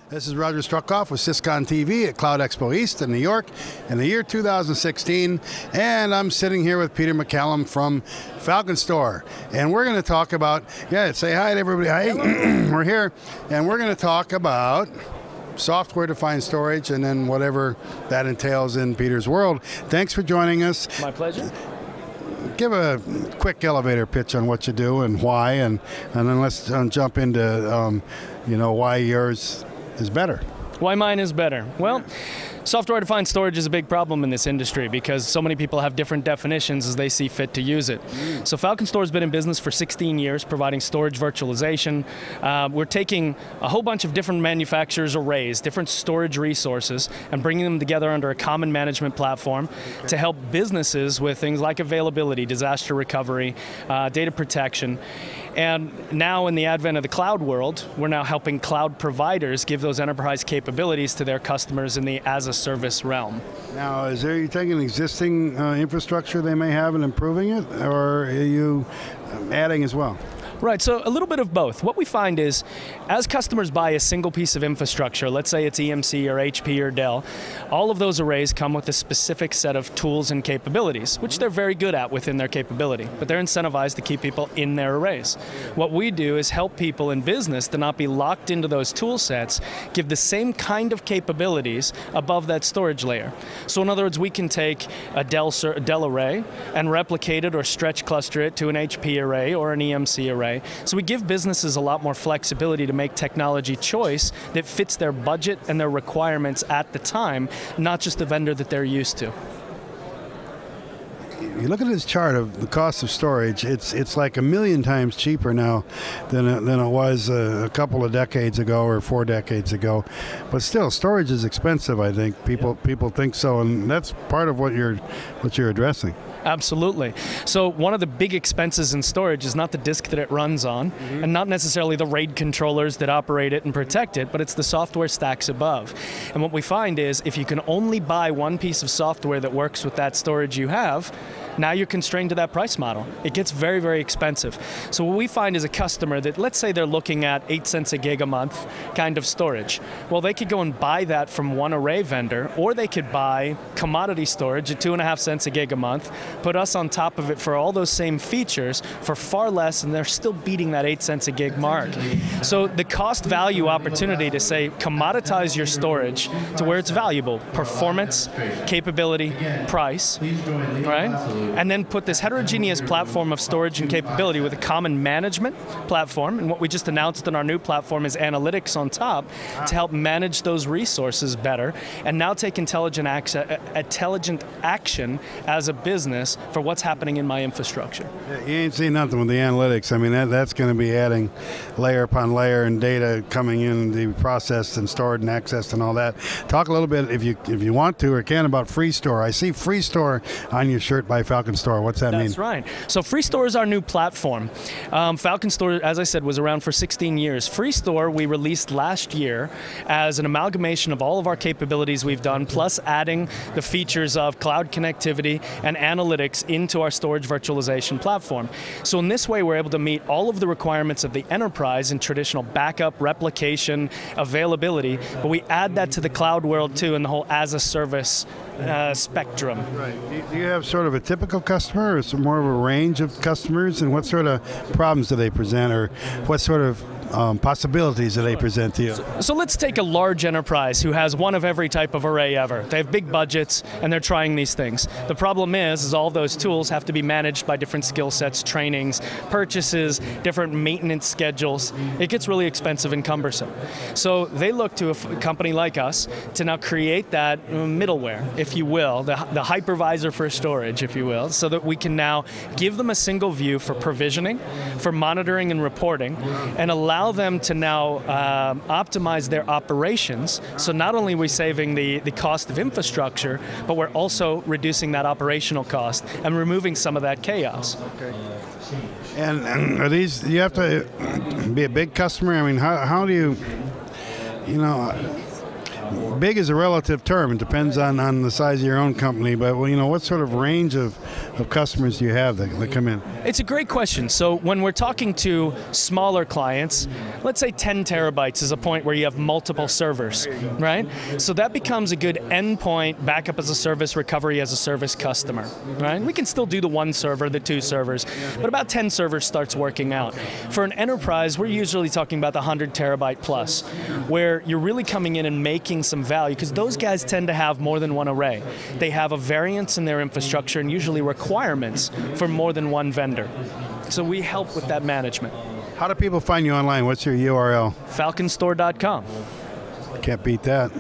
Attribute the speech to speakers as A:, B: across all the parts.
A: This is Roger Struckoff with Syscon TV at CloudEXPO East in New York in the year 2016, and I'm sitting here with Peter McCallum from FalconStor, and we're going to talk about, say hi to everybody. Hi. We're here, and we're going to talk about software-defined storage and then whatever that entails in Peter's world. Thanks for joining us.
B: My pleasure.
A: Give a quick elevator pitch on what you do and why, and then let's jump into why yours is better.
B: Why mine is better? Well, software-defined storage is a big problem in this industry because so many people have different definitions as they see fit to use it. So FalconStor has been in business for 16 years, providing storage virtualization. We're taking a whole bunch of different manufacturers' arrays, different storage resources, and bringing them together under a common management platform to help businesses with things like availability, disaster recovery, data protection. And now in the advent of the cloud world, we're now helping cloud providers give those enterprise capabilities to their customers in the as-a-service realm.
A: Now, are you taking existing infrastructure they may have and improving it, or are you adding as well?
B: Right, so a little bit of both. What we find is, as customers buy a single piece of infrastructure, let's say it's EMC or HP or Dell, all of those arrays come with a specific set of tools and capabilities, which they're very good at within their capability, but they're incentivized to keep people in their arrays. What we do is help people in business to not be locked into those tool sets, give the same kind of capabilities above that storage layer. So in other words, we can take a Dell array and replicate it or stretch cluster it to an HP array or an EMC array. So we give businesses a lot more flexibility to make technology choice that fits their budget and their requirements at the time, not just the vendor that they're used to.
A: You look at this chart of the cost of storage, it's like 1,000,000 times cheaper now than it was a couple of decades ago or 4 decades ago. But still, storage is expensive, I think. People think so, and that's part of what you're addressing.
B: Absolutely. So one of the big expenses in storage is not the disk that it runs on, and not necessarily the RAID controllers that operate it and protect it, but it's the software stacks above. And what we find is, if you can only buy one piece of software that works with that storage you have, now you're constrained to that price model. It gets very, very expensive. So what we find is a customer that, let's say they're looking at 8 cents a gig a month kind of storage. Well, they could go and buy that from one array vendor, or they could buy commodity storage at 2.5 cents a gig a month, put us on top of it for all those same features for far less, and they're still beating that 8 cents a gig mark. So the cost value opportunity to say commoditize your storage to where it's valuable, performance, capability, price, right? And then put this heterogeneous platform of storage and capability with a common management platform, and what we just announced in our new platform is analytics on top to help manage those resources better, and now take intelligent action as a business for what's happening in my infrastructure.
A: Yeah, you ain't seen nothing with the analytics. I mean, that's going to be adding layer upon layer and data coming in to be processed and stored and accessed and all that. Talk a little bit, if you want to or can, about FreeStore. I see FreeStore on your shirt by FalconStor. What's that mean?
B: That's right. So FreeStore is our new platform. FalconStor, as I said, was around for 16 years. FreeStore we released last year as an amalgamation of all of our capabilities we've done, plus adding the features of cloud connectivity and analytics into our storage virtualization platform. So in this way, we're able to meet all of the requirements of the enterprise in traditional backup, replication, availability, but we add that to the cloud world too in the whole as-a-service spectrum.
A: Right. Do you have sort of a typical customer, or some more of a range of customers, and what sort of problems do they present, or what sort of possibilities do they present to you?
B: So let's take a large enterprise who has one of every type of array ever. They have big budgets and they're trying these things. The problem is all those tools have to be managed by different skill sets, trainings, purchases, different maintenance schedules. It gets really expensive and cumbersome. So they look to a company like us to now create that middleware, if you will, the hypervisor for storage, if you will, so that we can now give them a single view for provisioning, for monitoring and reporting, and allow them to now optimize their operations. So not only are we saving the cost of infrastructure, but we're also reducing that operational cost and removing some of that chaos.
A: Okay. And are these, you have to be a big customer? I mean, how do you big is a relative term. It depends on the size of your own company, but what sort of range of of customers do you have that come in?
B: It's a great question. So when we're talking to smaller clients, let's say 10 terabytes is a point where you have multiple servers, right? So that becomes a good endpoint, backup as a service, recovery as a service customer, right? We can still do the one server, the two servers, but about 10 servers starts working out. For an enterprise, we're usually talking about the 100 terabyte plus, where you're really coming in and making some value, because those guys tend to have more than one array. They have a variance in their infrastructure and usually requirements for more than one vendor. So we help with that management.
A: How do people find you online? What's your URL?
B: FalconStor.com.
A: Can't beat that.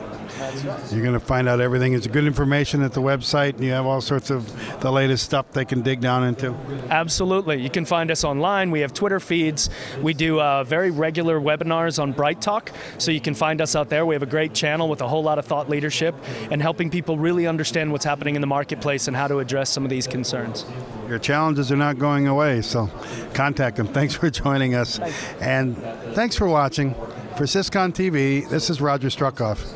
A: You're going to find out everything. It's good information at the website, and you have all sorts of the latest stuff they can dig down into.
B: Absolutely. You can find us online. We have Twitter feeds. We do very regular webinars on Bright Talk, so you can find us out there. We have a great channel with a whole lot of thought leadership and helping people really understand what's happening in the marketplace and how to address some of these concerns.
A: Your challenges are not going away, so contact them. Thanks for joining us. And thanks for watching. For Syscon TV, this is Roger Struckoff.